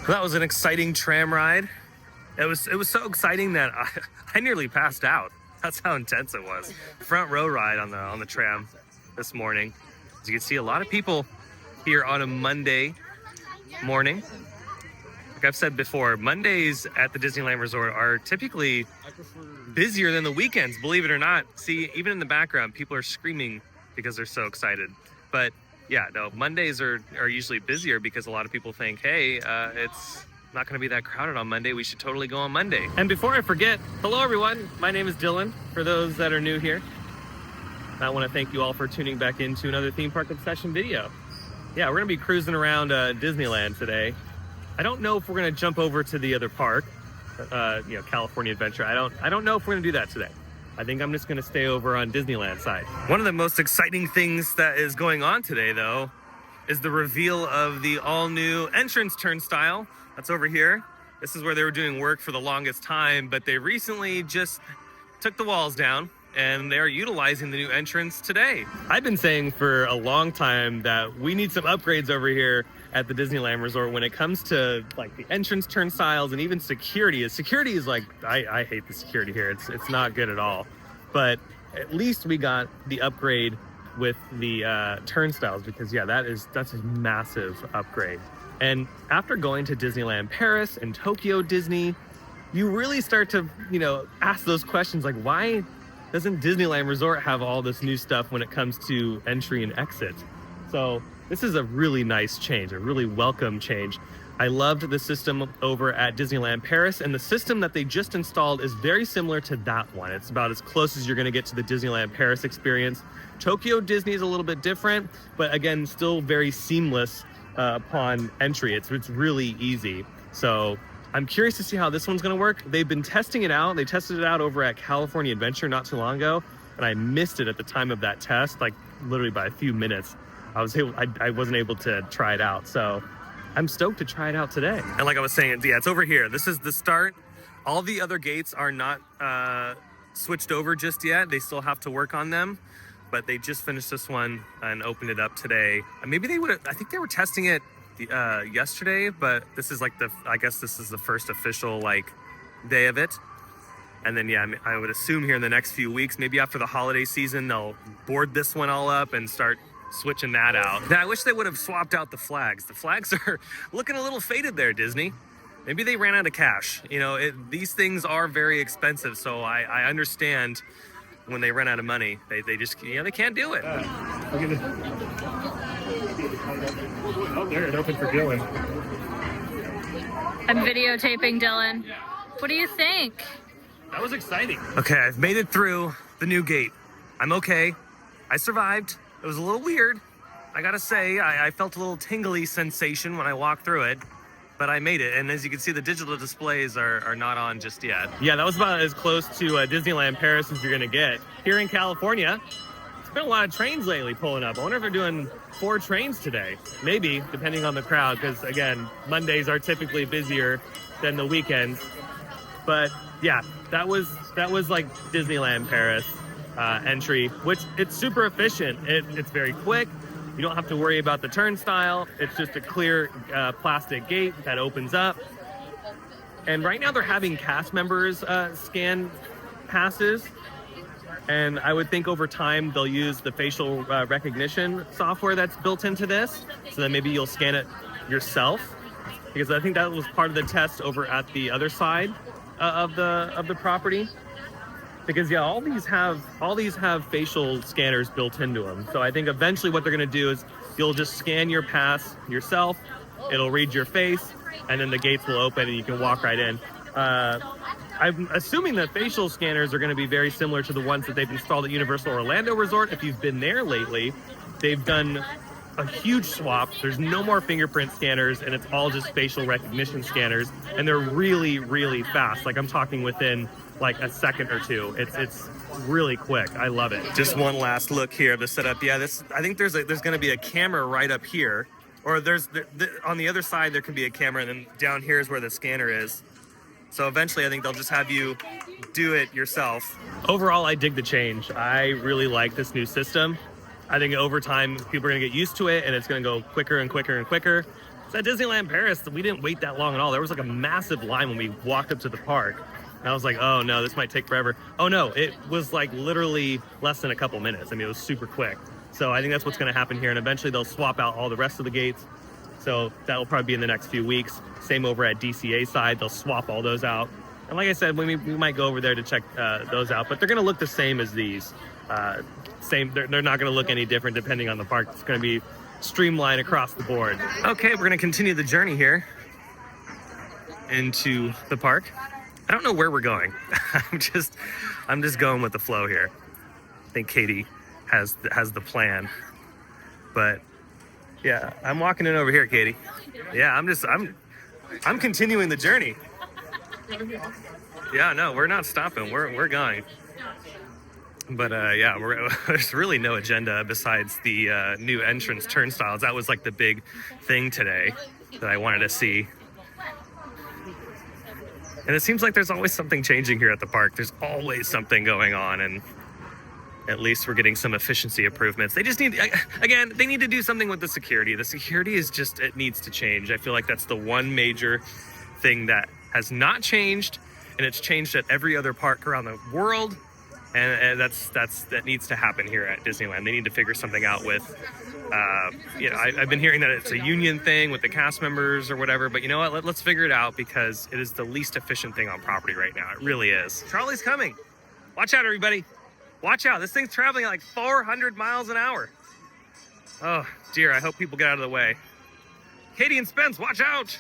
That was an exciting tram ride. It was so exciting that I nearly passed out. That's how intense it was. Front row ride on the tram this morning. As you can see, a lot of people here on a Monday morning. Like I've said before, Mondays at the Disneyland Resort are typically busier than the weekends, believe it or not. See, even in the background, people are screaming because they're so excited. But yeah, no, Mondays are usually busier because a lot of people think, hey, it's not going to be that crowded on Monday. We should totally go on Monday. And before I forget, hello everyone. My name is Dylan. For those that are new here, I want to thank you all for tuning back into another theme park obsession video. Yeah, we're going to be cruising around Disneyland today. I don't know if we're going to jump over to the other park, California Adventure. I don't know if we're going to do that today. I think I'm just going to stay over on Disneyland side. One of the most exciting things that is going on today, though, is the reveal of the all-new entrance turnstile. That's over here. This is where they were doing work for the longest time, but they recently just took the walls down and they're utilizing the new entrance today. I've been saying for a long time that we need some upgrades over here at the Disneyland Resort when it comes to like the entrance turnstiles and even security. Security is like, I hate the security here. It's not good at all. But at least we got the upgrade with the turnstiles because yeah, that's a massive upgrade. And after going to Disneyland Paris and Tokyo Disney, you really start to, ask those questions like, why doesn't Disneyland Resort have all this new stuff when it comes to entry and exit? So this is a really nice change, a really welcome change. I loved the system over at Disneyland Paris, and the system that they just installed is very similar to that one. It's about as close as you're going to get to the Disneyland Paris experience. Tokyo Disney is a little bit different, but again, still very seamless upon entry. It's really easy. So I'm curious to see how this one's going to work. They've been testing it out. They tested it out over at California Adventure not too long ago, and I missed it at the time of that test, like literally by a few minutes. I wasn't able to try it out. So I'm stoked to try it out today. And like I was saying, yeah, it's over here. This is the start. All the other gates are not switched over just yet. They still have to work on them, but they just finished this one and opened it up today. And maybe I think they were testing it yesterday, but this is like I guess this is the first official day of it. And then yeah, I would assume here in the next few weeks, maybe after the holiday season, they'll board this one all up and start switching that out. Now, I wish they would have swapped out the flags. The flags are looking a little faded there, Disney. Maybe they ran out of cash. These things are very expensive, so I understand when they run out of money. They just, they can't do it. Oh, there, it opened for Dylan. I'm videotaping Dylan. What do you think? That was exciting. Okay, I've made it through the new gate. I'm okay. I survived. It was a little weird. I gotta say, I felt a little tingly sensation when I walked through it, but I made it. And as you can see, the digital displays are not on just yet. Yeah, that was about as close to Disneyland Paris as you're gonna get. Here in California, it's been a lot of trains lately pulling up. I wonder if they're doing 4 trains today. Maybe, depending on the crowd, because again, Mondays are typically busier than the weekends. But yeah, that was like Disneyland Paris entry, which it's super efficient. It's very quick. You don't have to worry about the turnstile. It's just a clear plastic gate that opens up. And right now they're having cast members scan passes. And I would think over time they'll use the facial recognition software that's built into this. So then maybe you'll scan it yourself. Because I think that was part of the test over at the other side of the property. Because yeah, all these have facial scanners built into them. So I think eventually what they're gonna do is you'll just scan your pass yourself, it'll read your face, and then the gates will open and you can walk right in. I'm assuming that facial scanners are gonna be very similar to the ones that they've installed at Universal Orlando Resort. If you've been there lately, they've done a huge swap. There's no more fingerprint scanners and it's all just facial recognition scanners. And they're really, really fast. Like I'm talking within like a second or two. It's really quick. I love it. Just one last look here of the setup. Yeah, I think there's going to be a camera right up here, or on the other side there can be a camera, and then down here is where the scanner is. So eventually I think they'll just have you do it yourself. Overall, I dig the change. I really like this new system. I think over time people are going to get used to it, and it's going to go quicker and quicker and quicker. So at Disneyland Paris, we didn't wait that long at all. There was like a massive line when we walked up to the park. And I was like, oh no, this might take forever. Oh no, it was like literally less than a couple minutes. I mean, it was super quick. So I think that's what's gonna happen here. And eventually they'll swap out all the rest of the gates. So that'll probably be in the next few weeks. Same over at DCA side, they'll swap all those out. And like I said, we might go over there to check those out, but they're gonna look the same as these. They're not gonna look any different depending on the park. It's gonna be streamlined across the board. Okay, we're gonna continue the journey here into the park. I don't know where we're going. I'm just going with the flow here. I think Katie has the plan, but yeah, I'm walking in over here, Katie. Yeah, I'm continuing the journey. Yeah, no, we're not stopping. We're going. But yeah, there's really no agenda besides the new entrance turnstiles. That was like the big thing today that I wanted to see. And it seems like there's always something changing here at the park. There's always something going on, and at least we're getting some efficiency improvements. They just need, again, they need to do something with the security. The security is just, it needs to change. I feel like that's the one major thing that has not changed, and it's changed at every other park around the world. And that needs to happen here at Disneyland. They need to figure something out with, I've been hearing that it's a union thing with the cast members or whatever, but you know what? Let's figure it out, because it is the least efficient thing on property right now. It really is. Charlie's coming. Watch out, everybody. Watch out. This thing's traveling at like 400 miles an hour. Oh, dear. I hope people get out of the way. Katie and Spence, watch out.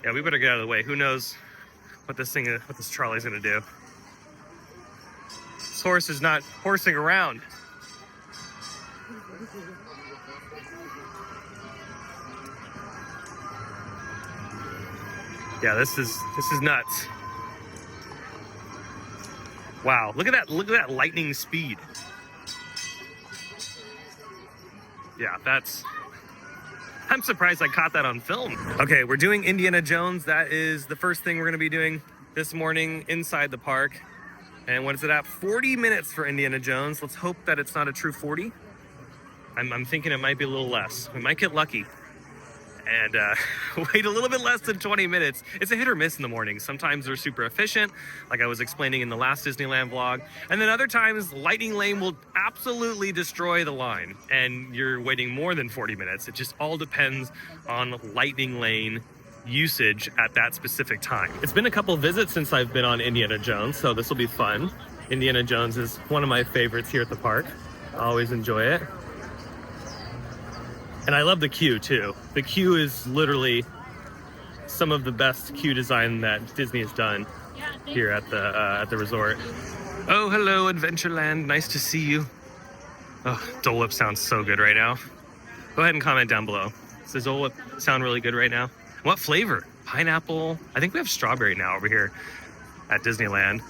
Yeah, we better get out of the way. Who knows what this Charlie's going to do. This horse is not horsing around. Yeah, this is nuts. Wow, look at that lightning speed. Yeah, I'm surprised I caught that on film. Okay, we're doing Indiana Jones. That is the first thing we're gonna be doing this morning inside the park. And what is it at? 40 minutes for Indiana Jones. Let's hope that it's not a true 40. I'm thinking it might be a little less. We might get lucky and wait a little bit less than 20 minutes. It's a hit or miss in the morning. Sometimes they're super efficient, like I was explaining in the last Disneyland vlog. And then other times, Lightning Lane will absolutely destroy the line, and you're waiting more than 40 minutes. It just all depends on Lightning Lane usage at that specific time. It's been a couple visits since I've been on Indiana Jones, so this will be fun. Indiana Jones is one of my favorites here at the park. I always enjoy it. And I love the queue too. The queue is literally some of the best queue design that Disney has done here at the resort. Oh, hello, Adventureland. Nice to see you. Oh, Dole Whip sounds so good right now. Go ahead and comment down below. Does Dole Whip sound really good right now? What flavor? Pineapple. I think we have strawberry now over here at Disneyland.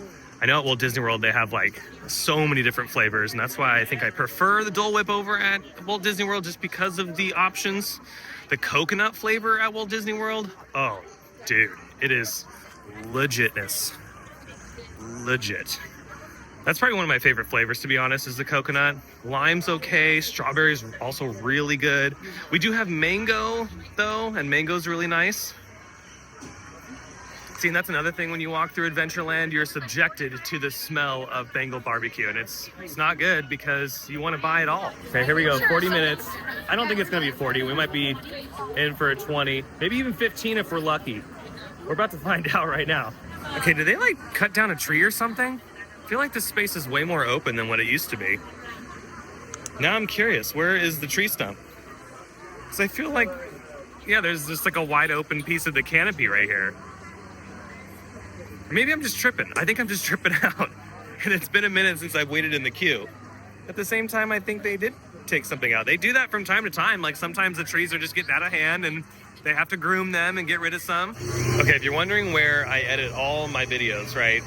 I know at Walt Disney World they have like so many different flavors, and that's why I think I prefer the Dole Whip over at Walt Disney World, just because of the options. The coconut flavor at Walt Disney World, oh dude, it is legitness. Legit. That's probably one of my favorite flavors, to be honest, is the coconut. Lime's okay, strawberry's also really good. We do have mango though, and mango's really nice. See, and that's another thing when you walk through Adventureland, you're subjected to the smell of Bengal barbecue, and it's not good because you want to buy it all. Okay, here we go, 40 minutes. I don't think it's gonna be 40. We might be in for a 20, maybe even 15 if we're lucky. We're about to find out right now. Okay, did they like cut down a tree or something? I feel like this space is way more open than what it used to be. Now I'm curious, where is the tree stump? Because I feel like, yeah, there's just like a wide open piece of the canopy right here. Maybe I'm just tripping. I think I'm just tripping out. And it's been a minute since I've waited in the queue. At the same time, I think they did take something out. They do that from time to time. Like sometimes the trees are just getting out of hand and they have to groom them and get rid of some. Okay, if you're wondering where I edit all my videos, right?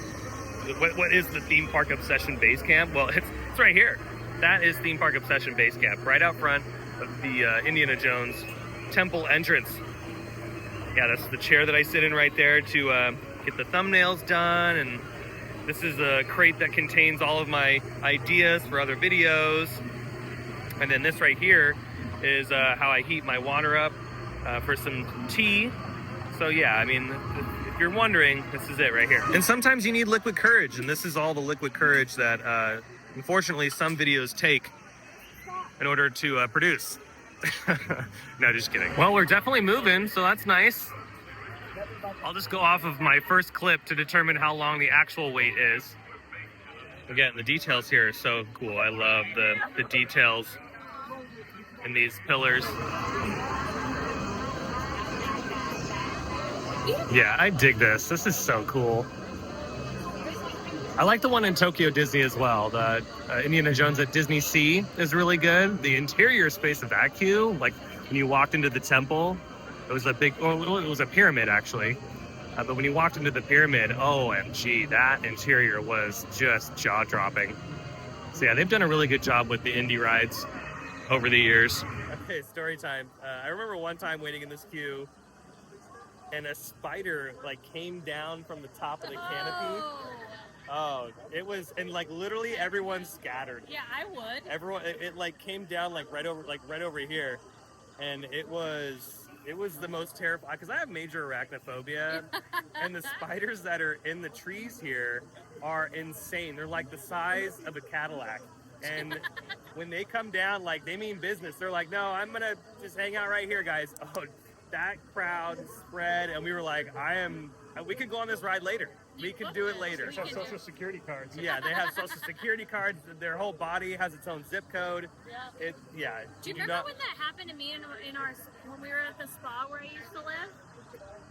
What is the Theme Park Obsession Base Camp? Well, it's right here. That is Theme Park Obsession Base Camp, right out front of the Indiana Jones temple entrance. Yeah, that's the chair that I sit in right there to get the thumbnails done, and this is a crate that contains all of my ideas for other videos. And then this right here is how I heat my water up for some tea. So yeah, I mean, if you're wondering, this is it right here. And sometimes you need liquid courage, and this is all the liquid courage that unfortunately some videos take in order to produce. No, just kidding. Well, we're definitely moving, so that's nice. I'll just go off of my first clip to determine how long the actual wait is. Again, the details here are so cool. I love the details in these pillars. Yeah, I dig this. This is so cool. I like the one in Tokyo Disney as well. The Indiana Jones at Disney Sea is really good. The interior space of that queue, like when you walked into the temple, it was a big, well, it was a pyramid actually. But when you walked into the pyramid, OMG, that interior was just jaw-dropping. So yeah, they've done a really good job with the Indy rides over the years. Okay, story time. I remember one time waiting in this queue, and a spider like came down from the top of the canopy. Oh, it was, and like literally everyone scattered. Yeah, I would. Everyone, it like came down like right over here, and it was the most terrifying because I have major arachnophobia, and the spiders that are in the trees here are insane. They're like the size of a Cadillac, and when they come down, like they mean business. They're like, no, I'm gonna just hang out right here, guys. Oh, that crowd spread, and we were like, we could go on this ride later. We could do it later. They have social security cards. Yeah, they have social security cards. Their whole body has its own zip code. Yeah. Do you remember when that happened to me when we were at the spa where I used to live?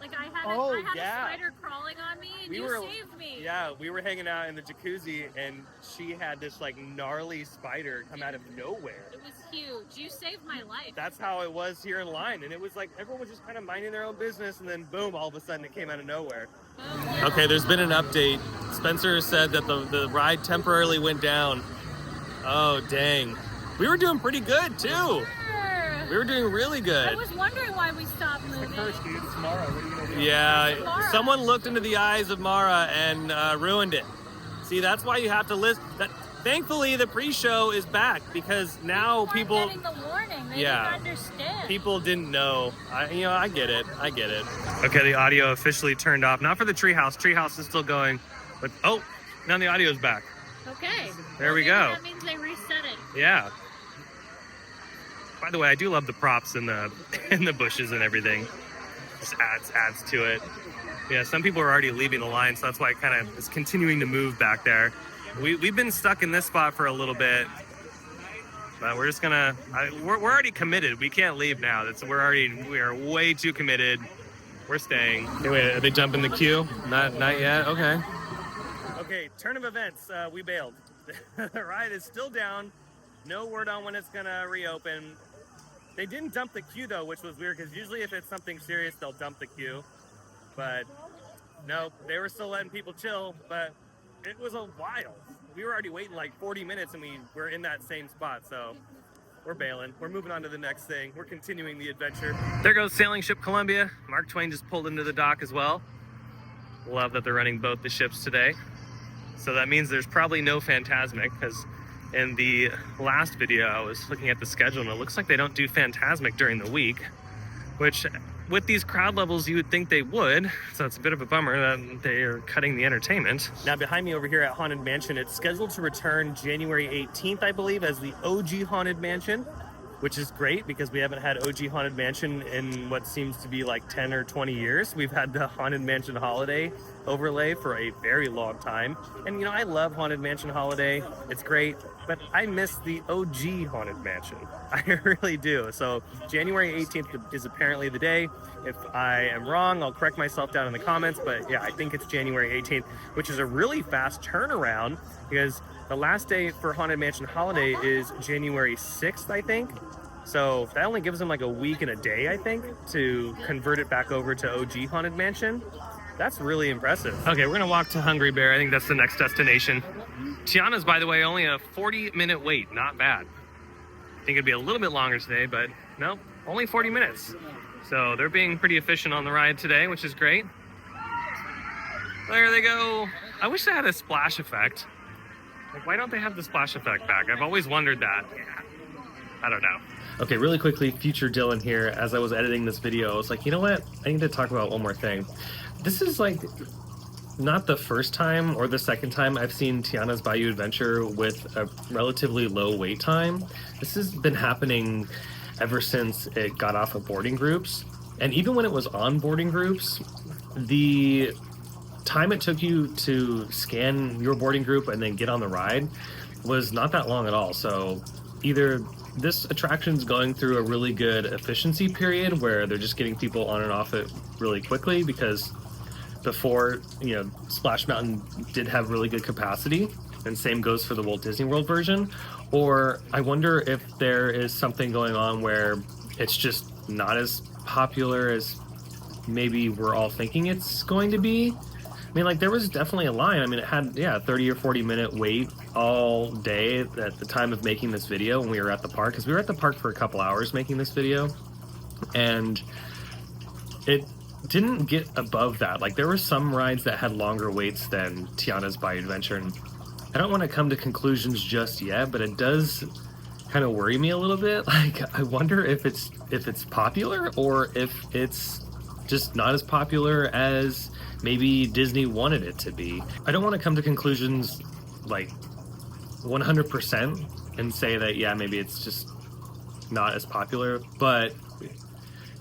Like I had a spider crawling on me, and you saved me. Yeah, we were hanging out in the jacuzzi, and she had this like gnarly spider come out of nowhere. It was huge. You saved my life. That's how it was here in line, and it was like everyone was just kind of minding their own business, and then boom, all of a sudden it came out of nowhere. Okay, there's been an update. Spencer said that the ride temporarily went down. Oh, dang. We were doing pretty good, too. We were doing really good. I was wondering why we stopped moving. First, dude, it's Mara. What are you gonna do? Yeah, someone looked into the eyes of Mara and ruined it. See, that's why you have to list. Thankfully, the pre-show is back because now people getting the warning. They didn't understand. People didn't know. I get it. Okay, the audio officially turned off. Not for the treehouse. Treehouse is still going, but now the audio's back. Okay. There we go. That means they reset it. Yeah. By the way, I do love the props in the bushes and everything. Just adds to it. Yeah, some people are already leaving the line, so that's why it kind of is continuing to move back there. We've been stuck in this spot for a little bit, but we're just gonna. We're already committed. We can't leave now. We are way too committed. We're staying. Anyway, are they jumping the queue? Not yet. Okay. Okay. Turn of events. We bailed. The ride is still down. No word on when it's gonna reopen. They didn't dump the queue though, which was weird because usually if it's something serious, they'll dump the queue. But no, they were still letting people chill. But it was a while. We were already waiting like 40 minutes and we were in that same spot. So we're bailing. We're moving on to the next thing. We're continuing the adventure. There goes sailing ship Columbia. Mark Twain just pulled into the dock as well. Love that they're running both the ships today. So that means there's probably no Fantasmic because in the last video I was looking at the schedule and it looks like they don't do Fantasmic during the week, which with these crowd levels you would think they would, so it's a bit of a bummer that they are cutting the entertainment. Now behind me over here at Haunted Mansion, it's scheduled to return January 18th, I believe, as the OG Haunted Mansion, which is great because we haven't had OG Haunted Mansion in what seems to be like 10 or 20 years. We've had the Haunted Mansion Holiday overlay for a very long time. And I love Haunted Mansion Holiday. It's great, but I miss the OG Haunted Mansion. I really do. So January 18th is apparently the day. If I am wrong, I'll correct myself down in the comments, but yeah, I think it's January 18th, which is a really fast turnaround because the last day for Haunted Mansion Holiday is January 6th, I think. So that only gives them like a week and a day, I think, to convert it back over to OG Haunted Mansion. That's really impressive. Okay, we're gonna walk to Hungry Bear. I think that's the next destination. Tiana's, by the way, only a 40-minute wait. Not bad. I think it'd be a little bit longer today, but no, only 40 minutes. So they're being pretty efficient on the ride today, which is great. There they go. I wish they had a splash effect. Like, why don't they have the splash effect back? I've always wondered that. I don't know. Okay, really quickly, future Dylan here. As I was editing this video, I was like, you know what? I need to talk about one more thing. This is like not the first time or the second time I've seen Tiana's Bayou Adventure with a relatively low wait time. This has been happening ever since it got off of boarding groups. And even when it was on boarding groups, the time it took you to scan your boarding group and then get on the ride was not that long at all. So either this attraction's going through a really good efficiency period where they're just getting people on and off it really quickly, because before, you know, Splash Mountain did have really good capacity, and same goes for the Walt Disney World version. Or I wonder if there is something going on where it's just not as popular as maybe we're all thinking it's going to be. I mean, like, there was definitely a line. I mean, it had, yeah, a 30 or 40 minute wait all day at the time of making this video when we were at the park, because we were at the park for a couple hours making this video, and it didn't get above that. Like, there were some rides that had longer waits than Tiana's Bayou Adventure, and I don't want to come to conclusions just yet, but it does kind of worry me a little bit. Like, I wonder if it's popular, or if it's just not as popular as maybe Disney wanted it to be. I don't want to come to conclusions like 100% and say that, yeah, maybe it's just not as popular, but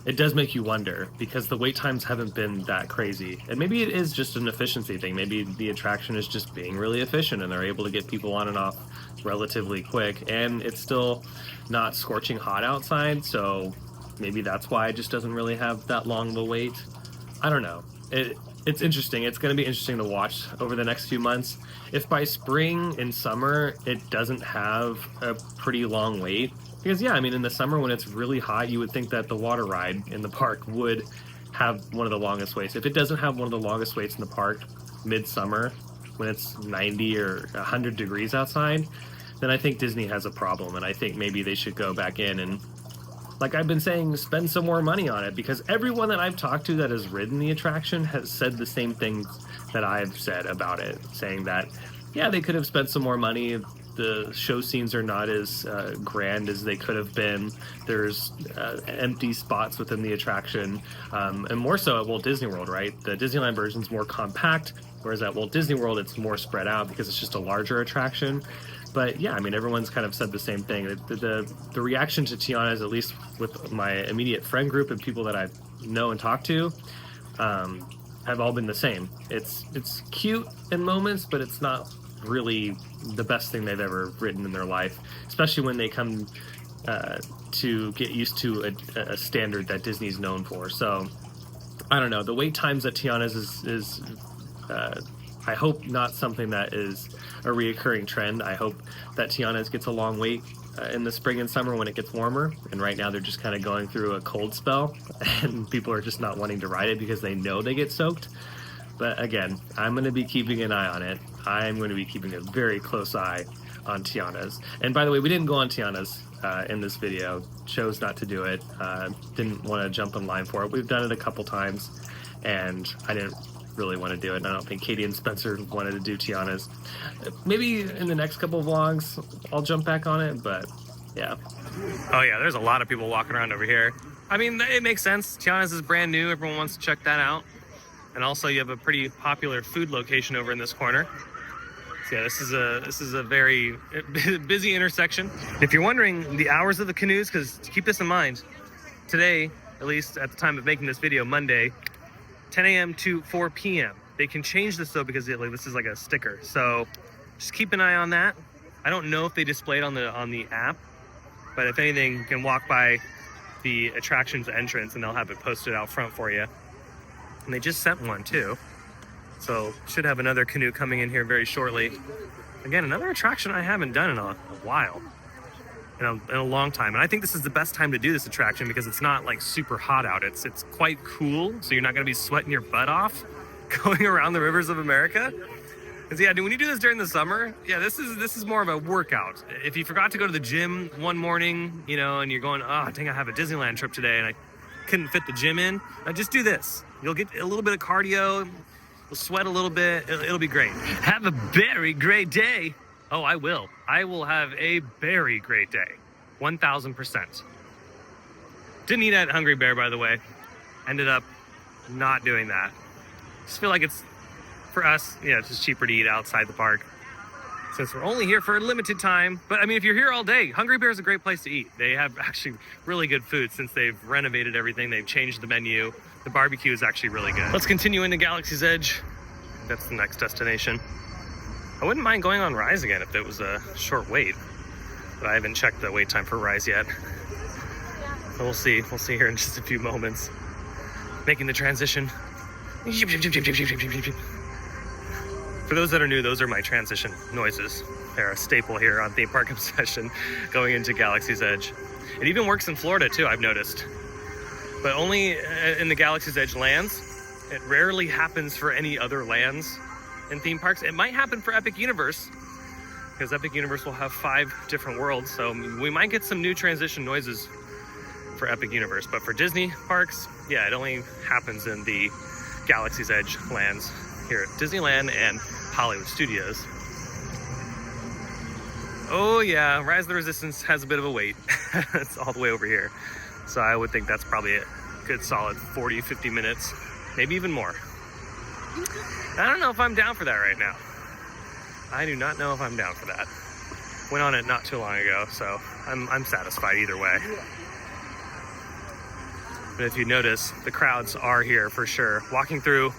it does make you wonder, because the wait times haven't been that crazy. And maybe it is just an efficiency thing. Maybe the attraction is just being really efficient and they're able to get people on and off relatively quick, and it's still not scorching hot outside, so maybe that's why it just doesn't really have that long of a wait. I don't know. It's interesting. It's going to be interesting to watch over the next few months. If by spring and summer it doesn't have a pretty long wait, because yeah, I mean, in the summer when it's really hot, you would think that the water ride in the park would have one of the longest waits. If it doesn't have one of the longest waits in the park midsummer, when it's 90 or 100 degrees outside, then I think Disney has a problem, and I think maybe they should go back in and, like I've been saying, spend some more money on it, because everyone that I've talked to that has ridden the attraction has said the same things that I've said about it, saying that, yeah, they could have spent some more money. The show scenes are not as grand as they could have been. There's empty spots within the attraction, and more so at Walt Disney World, right? The Disneyland version's more compact, whereas at Walt Disney World it's more spread out because it's just a larger attraction. But yeah, I mean, everyone's kind of said the same thing. The reaction to Tiana's, at least with my immediate friend group and people that I know and talk to, have all been the same. It's cute in moments, but it's not really the best thing they've ever ridden in their life, especially when they come to get used to a standard that Disney's known for. So I don't know. The wait times at Tiana's is I hope not something that is a reoccurring trend. I hope that Tiana's gets a long wait in the spring and summer when it gets warmer. And right now they're just kind of going through a cold spell, and people are just not wanting to ride it because they know they get soaked. But again, I'm going to be keeping an eye on it. I'm going to be keeping a very close eye on Tiana's. And by the way, we didn't go on Tiana's in this video. Chose not to do it. Didn't want to jump in line for it. We've done it a couple times, and I didn't really want to do it. And I don't think Katie and Spencer wanted to do Tiana's. Maybe in the next couple of vlogs, I'll jump back on it, but yeah. Oh yeah, there's a lot of people walking around over here. I mean, it makes sense. Tiana's is brand new. Everyone wants to check that out. And also you have a pretty popular food location over in this corner. So yeah, this is a very busy intersection. If you're wondering the hours of the canoes, because keep this in mind, today, at least at the time of making this video, Monday, 10 a.m. to 4 p.m. They can change this though, because this is like a sticker. So just keep an eye on that. I don't know if they display it on the app, but if anything, you can walk by the attraction's entrance and they'll have it posted out front for you. And they just sent one too. So should have another canoe coming in here very shortly. Again, another attraction I haven't done in a while. In a long time. And I think this is the best time to do this attraction because it's not like super hot out. It's quite cool, so you're not gonna be sweating your butt off going around the rivers of America. Because yeah, when you do this during the summer, yeah, this is more of a workout. If you forgot to go to the gym one morning, you know, and you're going, oh dang, I have a Disneyland trip today and I couldn't fit the gym in, just do this. You'll get a little bit of cardio, you'll sweat a little bit, it'll be great. Have a very great day. Oh, I will. I will have a very great day. 1000%. Didn't eat at Hungry Bear, by the way. Ended up not doing that. Just feel like it's, for us, yeah, it's just cheaper to eat outside the park since we're only here for a limited time. But I mean, if you're here all day, Hungry Bear is a great place to eat. They have actually really good food since they've renovated everything. They've changed the menu. The barbecue is actually really good. Let's continue into Galaxy's Edge. That's the next destination. I wouldn't mind going on Rise again if it was a short wait, but I haven't checked the wait time for Rise yet. So we'll see. We'll see here in just a few moments. Making the transition. For those that are new, those are my transition noises. They're a staple here on Theme Park Obsession going into Galaxy's Edge. It even works in Florida too, I've noticed. But only in the Galaxy's Edge lands. It rarely happens for any other lands in theme parks. It might happen for Epic Universe, because Epic Universe will have 5 different worlds, so we might get some new transition noises for Epic Universe. But for Disney parks, yeah, it only happens in the Galaxy's Edge lands here at Disneyland and Hollywood Studios. Oh yeah, Rise of the Resistance has a bit of a wait. It's all the way over here. So I would think that's probably a good solid 40, 50 minutes, maybe even more. I don't know if I'm down for that right now. I do not know if I'm down for that. Went on it not too long ago, so I'm satisfied either way. But if you notice, the crowds are here for sure. Walking through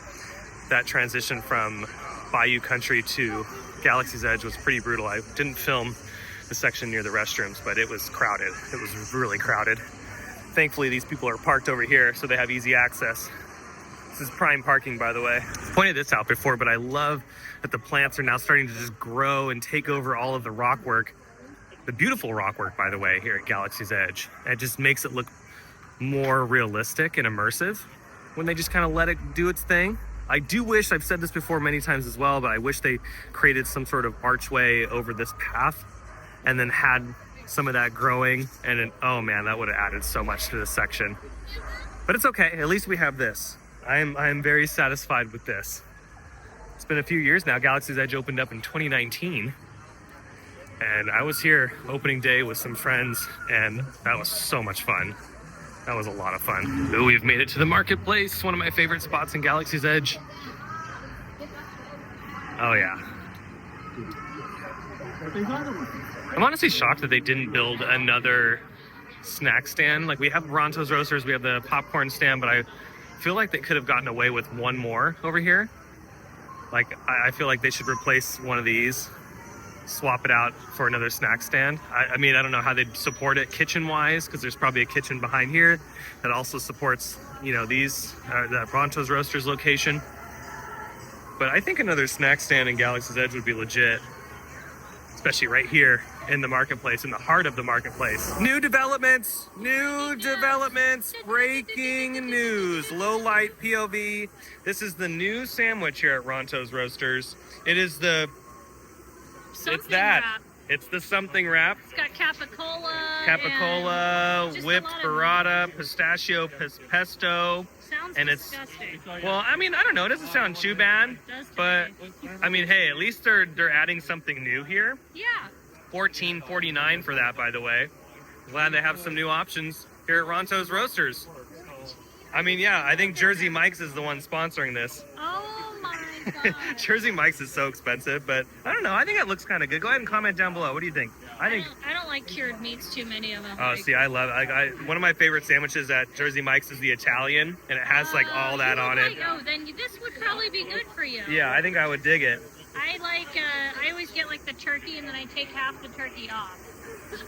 that transition from Bayou Country to Galaxy's Edge was pretty brutal. I didn't film the section near the restrooms, but it was crowded. It was really crowded. Thankfully, these people are parked over here, so they have easy access. This is prime parking, by the way. I pointed this out before, but I love that the plants are now starting to just grow and take over all of the rock work. The beautiful rock work, by the way, here at Galaxy's Edge. It just makes it look more realistic and immersive when they just kind of let it do its thing. I do wish, I've said this before many times as well, but I wish they created some sort of archway over this path and then had some of that growing, and then, oh man, that would have added so much to this section. But it's okay, at least we have this. I am very satisfied with this. It's been a few years now. Galaxy's Edge opened up in 2019, and I was here opening day with some friends, and that was so much fun. That was a lot of fun. Ooh, we've made it to the marketplace, one of my favorite spots in Galaxy's Edge. Oh yeah. I'm honestly shocked that they didn't build another snack stand. Like, we have Ronto's Roasters, we have the popcorn stand, but I feel like they could have gotten away with one more over here. Like, I feel like they should replace one of these, swap it out for another snack stand. I mean, I don't know how they'd support it kitchen-wise, because there's probably a kitchen behind here that also supports, you know, these, that Ronto's Roasters location. But I think another snack stand in Galaxy's Edge would be legit, especially right here in the marketplace, in the heart of the marketplace. New developments, breaking news. Low light POV. This is the new sandwich here at Ronto's Roasters. It is the, Something wrap. It's the something wrap. It's got capicola, whipped burrata, pistachio pesto. Sounds and disgusting. Well, I mean, I don't know. It doesn't sound too bad, but I mean, hey, at least they're adding something new here. Yeah. $14.49 for that, by the way. Glad they have some new options here at Ronto's Roasters. I mean, yeah, I think Jersey Mike's is the one sponsoring this. Oh my god. Jersey Mike's is so expensive, but I don't know. I think it looks kind of good. Go ahead and comment down below. What do you think? I don't like cured meats, too many of them. Oh, see, I love it. One of my favorite sandwiches at Jersey Mike's is the Italian, and it has like all that on it. Oh, then this would probably be good for you. Yeah, I think I would dig it. I always get like the turkey, and then I take half the turkey off.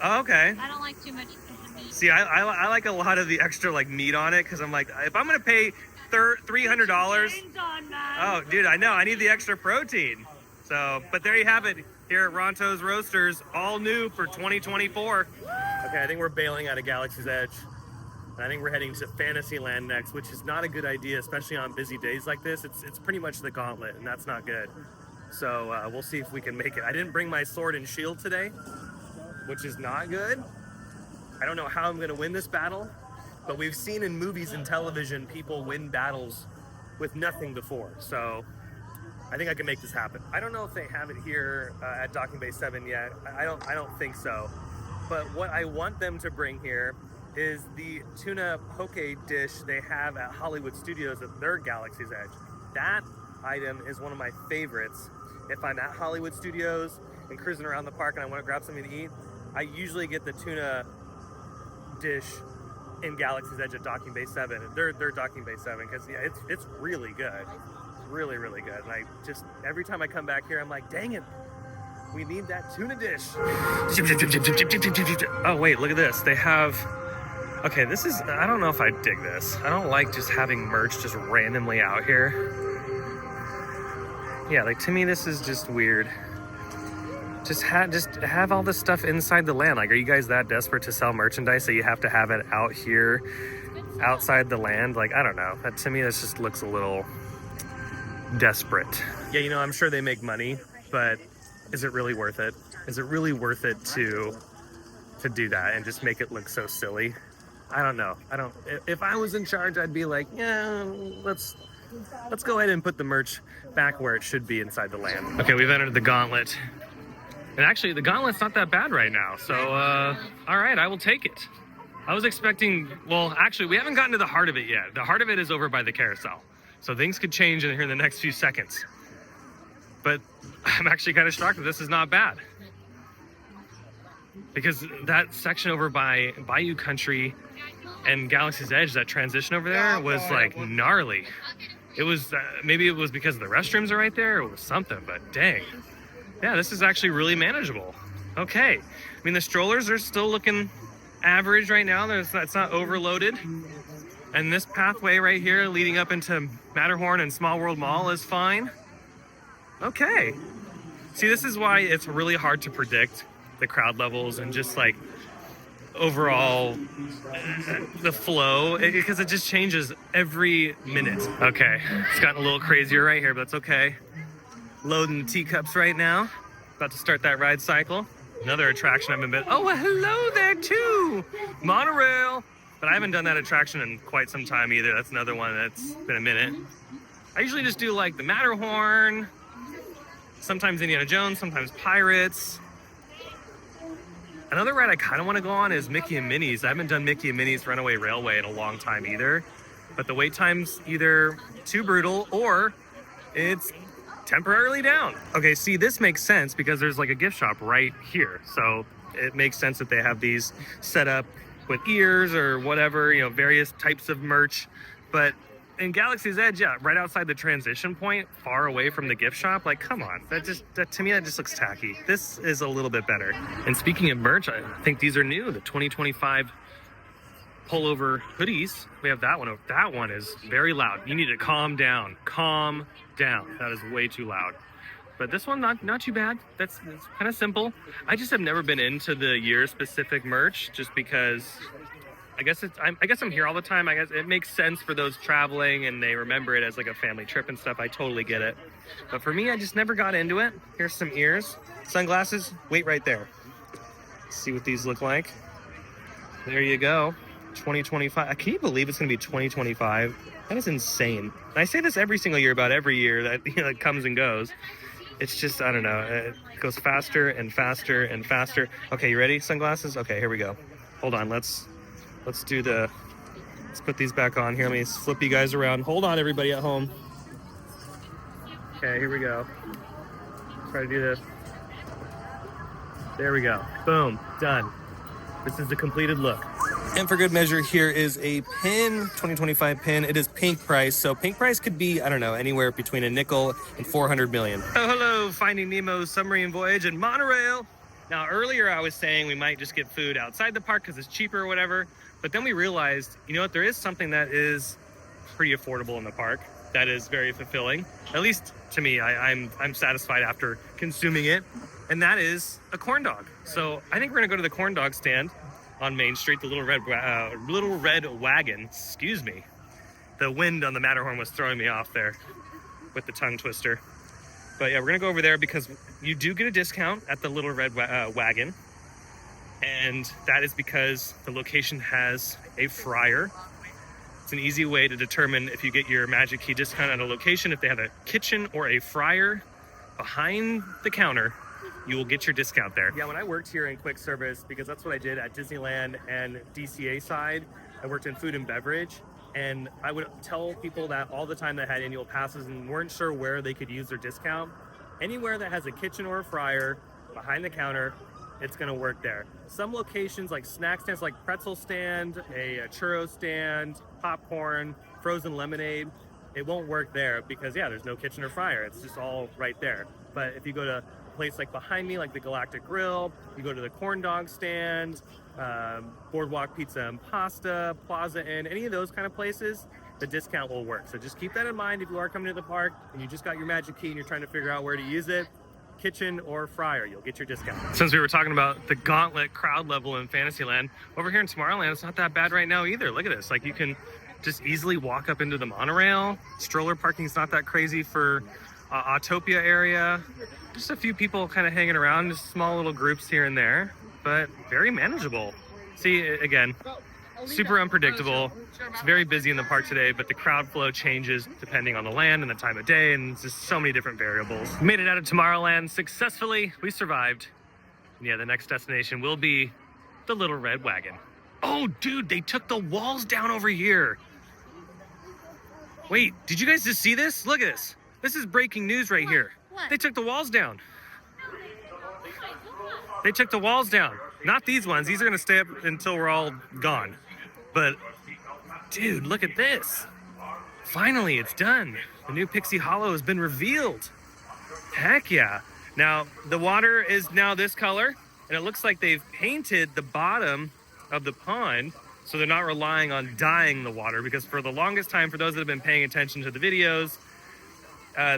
Oh, okay. I don't like too much meat. See, I like a lot of the extra like meat on it, because I'm like, if I'm gonna pay $300. Oh, dude, I know. I need the extra protein. So, but there you have it here at Ronto's Roasters, all new for 2024. Okay, I think we're bailing out of Galaxy's Edge. I think we're heading to Fantasyland next, which is not a good idea, especially on busy days like this. It's pretty much the gauntlet, and that's not good. So we'll see if we can make it. I didn't bring my sword and shield today, which is not good. I don't know how I'm going to win this battle, but we've seen in movies and television people win battles with nothing before. So I think I can make this happen. I don't know if they have it here at Docking Bay 7 yet. I don't think so. But what I want them to bring here is the tuna poke dish they have at Hollywood Studios at their Galaxy's Edge. That item is one of my favorites. If I'm at Hollywood Studios and cruising around the park and I want to grab something to eat, I usually get the tuna dish in Galaxy's Edge at Docking Bay 7. They're Docking Bay 7 because yeah, it's really good. It's really, really good. And I just, every time I come back here, I'm like, dang it, we need that tuna dish. Oh wait, look at this. They have, okay, this is, I don't know if I dig this. I don't like just having merch just randomly out here. Yeah, like to me this is just weird. Just have all this stuff inside the land. Like, are you guys that desperate to sell merchandise that you have to have it out here outside the land? Like, I don't know. That, to me, this just looks a little desperate. Yeah, you know, I'm sure they make money, but is it really worth it? Is it really worth it to do that and just make it look so silly? I don't know. If I was in charge, I'd be like, yeah, let's go ahead and put the merch back where it should be inside the land. Okay, we've entered the gauntlet. And actually, the gauntlet's not that bad right now. So, all right, I will take it. I was expecting, well, actually, we haven't gotten to the heart of it yet. The heart of it is over by the carousel. So things could change in here in the next few seconds. But I'm actually kind of shocked that this is not bad. Because that section over by Bayou Country and Galaxy's Edge, that transition over there was like gnarly. It was, maybe it was because the restrooms are right there or something, but dang. Yeah, this is actually really manageable. Okay. I mean, the strollers are still looking average right now. It's not overloaded. And this pathway right here leading up into Matterhorn and Small World Mall is fine. Okay. See, this is why it's really hard to predict the crowd levels and just like overall the flow, because it just changes every minute. Okay, it's gotten a little crazier right here, but that's okay. Loading the teacups right now. About to start that ride cycle. Another attraction I've been. Oh, well, hello there too. Monorail. But I haven't done that attraction in quite some time either. That's another one that's been a minute. I usually just do like the Matterhorn, sometimes Indiana Jones, sometimes Pirates. Another ride I kind of want to go on is Mickey and Minnie's. I haven't done Mickey and Minnie's Runaway Railway in a long time either. But the wait time's either too brutal or it's temporarily down. Okay, see, this makes sense because there's like a gift shop right here. So it makes sense that they have these set up with ears or whatever, you know, various types of merch. But in Galaxy's Edge, yeah, right outside the transition point, far away from the gift shop, like, come on. To me, that just looks tacky. This is a little bit better. And speaking of merch, I think these are new, the 2025 pullover hoodies. We have that one. That one is very loud. You need to calm down. Calm down. That is way too loud. But this one, not too bad. It's kind of simple. I just have never been into the year-specific merch just because I guess I'm here all the time. I guess it makes sense for those traveling and they remember it as like a family trip and stuff. I totally get it. But for me, I just never got into it. Here's some ears. Sunglasses, wait right there. Let's see what these look like. There you go. 2025. Can you believe it's going to be 2025? That is insane. And I say this every single year about every year that, you know, it comes and goes. It's just, I don't know. It goes faster and faster and faster. Okay, you ready? Sunglasses? Okay, here we go. Hold on. Let's put these back on here. Let me flip you guys around. Hold on, everybody at home. Okay, here we go. Try to do this. There we go. Boom. Done. This is the completed look. And for good measure, here is a pin, 2025 pin. It is pink price, so pink price could be, I don't know, anywhere between a nickel and 400 million. Oh, hello, Finding Nemo's submarine voyage and monorail. Now, earlier I was saying we might just get food outside the park because it's cheaper or whatever, but then we realized, you know what, there is something that is pretty affordable in the park that is very fulfilling. At least to me, I'm satisfied after consuming it, and that is a corn dog. So I think we're gonna go to the corn dog stand on Main Street, the Little Red Wagon. Excuse me. The wind on the Matterhorn was throwing me off there with the tongue twister. But yeah, we're gonna go over there because you do get a discount at the Little Red Wagon. And that is because the location has a fryer. It's an easy way to determine if you get your Magic Key discount at a location, if they have a kitchen or a fryer behind the counter. you will get your discount there. Yeah, when I worked here in quick service, because that's what I did at Disneyland and DCA side, I worked in food and beverage, and I would tell people that all the time that had annual passes and weren't sure where they could use their discount. Anywhere that has a kitchen or a fryer behind the counter, it's gonna work there. Some locations like snack stands, like pretzel stand, a churro stand, popcorn, frozen lemonade, it won't work there because there's no kitchen or fryer. It's just all right there. But if you go to a place like behind me, like the Galactic Grill, you go to the corn dog stand, Boardwalk Pizza and Pasta, Plaza Inn, any of those kind of places, the discount will work. So just keep that in mind if you are coming to the park and you just got your magic key and you're trying to figure out where to use it. Kitchen or fryer, you'll get your discount. Since we were talking about the gauntlet crowd level in Fantasyland, over here in Tomorrowland, it's not that bad right now either. Look at this. Like, you can just easily walk up into the monorail. Stroller parking's not that crazy for Autopia area. Just a few people kind of hanging around, just small little groups here and there, but very manageable. See, again, super unpredictable. It's very busy in the park today, but the crowd flow changes depending on the land and the time of day, and just so many different variables. We made it out of Tomorrowland successfully. We survived. And yeah, the next destination will be the Little Red Wagon. Oh, dude, they took the walls down over here. Wait, did you guys just see this? Look at this. This is breaking news right here. What? They took the walls down. They took the walls down. Not these ones. These are gonna stay up until we're all gone. But, dude, look at this. Finally, it's done. The new Pixie Hollow has been revealed. Heck yeah. Now, the water is now this color, and it looks like they've painted the bottom of the pond, so they're not relying on dyeing the water, because for the longest time, for those that have been paying attention to the videos,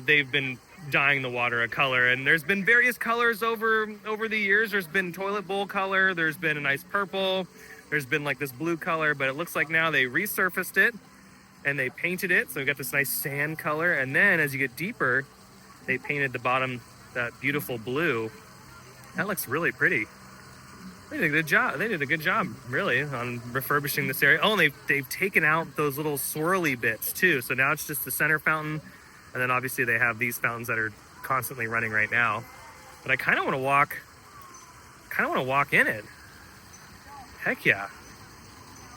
they've been dyeing the water a color, and there's been various colors over the years. There's been toilet bowl color, there's been a nice purple, there's been like this blue color, but it looks like now they resurfaced it and they painted it, so we got this nice sand color, and then as you get deeper, they painted the bottom that beautiful blue. That looks really pretty. They did a good job. They did a good job, really, on refurbishing this area. Oh, and they've taken out those little swirly bits too. So now it's just the center fountain, and then obviously they have these fountains that are constantly running right now. But I kind of want to walk in it. Heck yeah.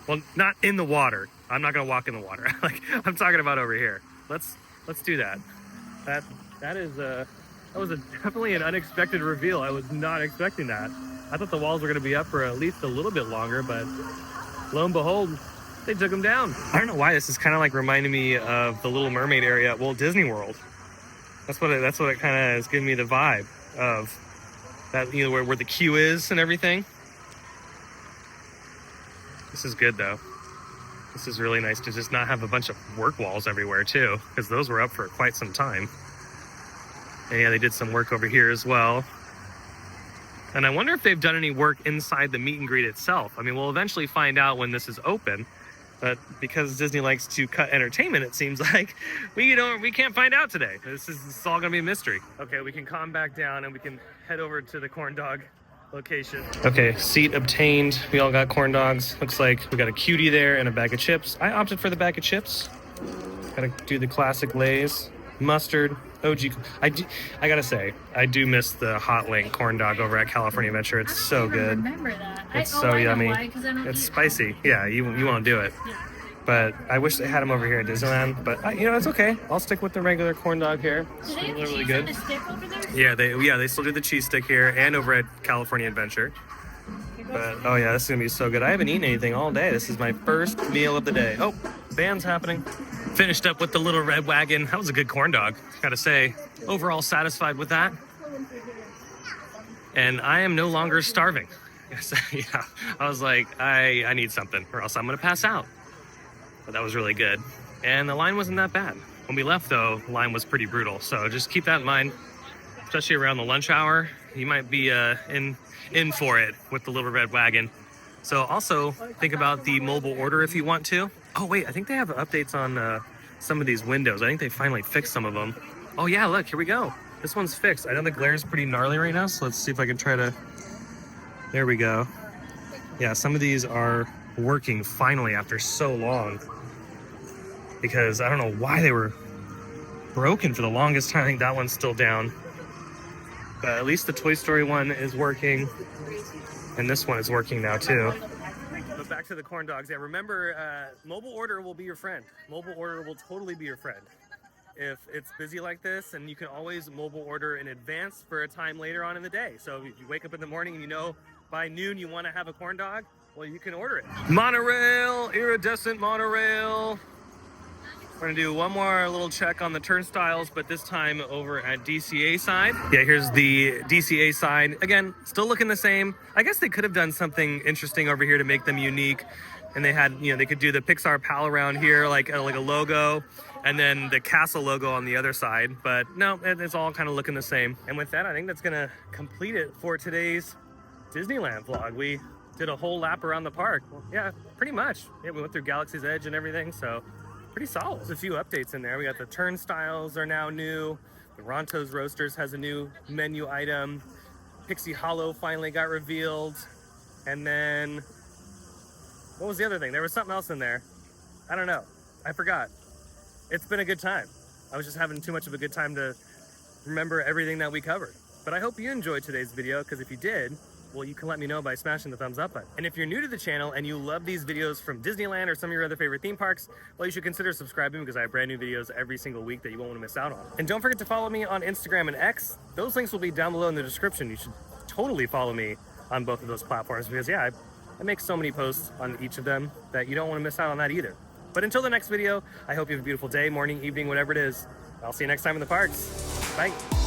Well, not in the water. I'm not gonna walk in the water. Like, I'm talking about over here. Let's do that. That was definitely an unexpected reveal. I was not expecting that. I thought the walls were going to be up for at least a little bit longer, but lo and behold, they took them down. I don't know why this is kind of like reminding me of the Little Mermaid area at Walt Disney World. That's what it kind of is giving me the vibe of that, you know, where the queue is and everything. This is good though. This is really nice to just not have a bunch of work walls everywhere too, because those were up for quite some time. And yeah, they did some work over here as well. And I wonder if they've done any work inside the meet and greet itself. I mean, we'll eventually find out when this is open, but because Disney likes to cut entertainment, it seems like we can't find out today. This is all gonna be a mystery. Okay, we can calm back down and we can head over to the corn dog location. Okay, seat obtained. We all got corn dogs. Looks like we got a cutie there and a bag of chips. I opted for the bag of chips. Gotta do the classic Lay's. Mustard, OG. I gotta say, I do miss the hot link corn dog over at California Adventure. It's so good. I remember that. It's so yummy. Why, it's spicy. Yeah, you won't do it. Yeah. But I wish they had them over here at Disneyland. But you know, it's okay. I'll stick with the regular corn dog here. Do they have really cheese good. on the stick over there? Yeah, they still do the cheese stick here and over at California Adventure. But oh yeah, this is gonna be so good. I haven't eaten anything all day. This is my first meal of the day. Oh, band's happening. Finished up with the Little Red Wagon. That was a good corn dog, gotta say. Overall satisfied with that. And I am no longer starving. Yes, yeah. I was like, I need something or else I'm gonna pass out. But that was really good. And the line wasn't that bad. When we left though, the line was pretty brutal. So just keep that in mind, especially around the lunch hour. You might be in for it with the Little Red Wagon. So also think about the mobile order if you want to. Oh wait, I think they have updates on some of these windows. I think they finally fixed some of them. Oh yeah, look, here we go. This one's fixed. I know the glare is pretty gnarly right now, so let's see if I can try to... There we go. Yeah, some of these are working finally after so long. Because I don't know why they were broken for the longest time. I think that one's still down. But at least the Toy Story one is working, and this one is working now too. But back to the corn dogs. Yeah, remember, mobile order will be your friend. Mobile order will totally be your friend. If it's busy like this, and you can always mobile order in advance for a time later on in the day. So if you wake up in the morning and you know by noon you want to have a corn dog, well, you can order it. Monorail, iridescent monorail. We're gonna do one more little check on the turnstiles, but this time over at DCA side. Yeah, here's the DCA side. Again, still looking the same. I guess they could have done something interesting over here to make them unique. And they had, you know, they could do the Pixar pal around here, like a logo, and then the castle logo on the other side. But no, it's all kind of looking the same. And with that, I think that's gonna complete it for today's Disneyland vlog. We did a whole lap around the park. Well, yeah, pretty much. Yeah, we went through Galaxy's Edge and everything, so pretty solid. There's a few updates in there. We got the turnstiles are now new. The Ronto Roasters has a new menu item. Pixie Hollow finally got revealed. And then, what was the other thing? There was something else in there. I don't know. I forgot. It's been a good time. I was just having too much of a good time to remember everything that we covered. But I hope you enjoyed today's video, because if you did, well, you can let me know by smashing the thumbs up button. And if you're new to the channel and you love these videos from Disneyland or some of your other favorite theme parks, well, you should consider subscribing, because I have brand new videos every single week that you won't want to miss out on. And don't forget to follow me on Instagram and X. Those links will be down below in the description. You should totally follow me on both of those platforms, because yeah, I make so many posts on each of them that you don't want to miss out on that either. But until the next video, I hope you have a beautiful day, morning, evening, whatever it is. I'll see you next time in the parks. Bye.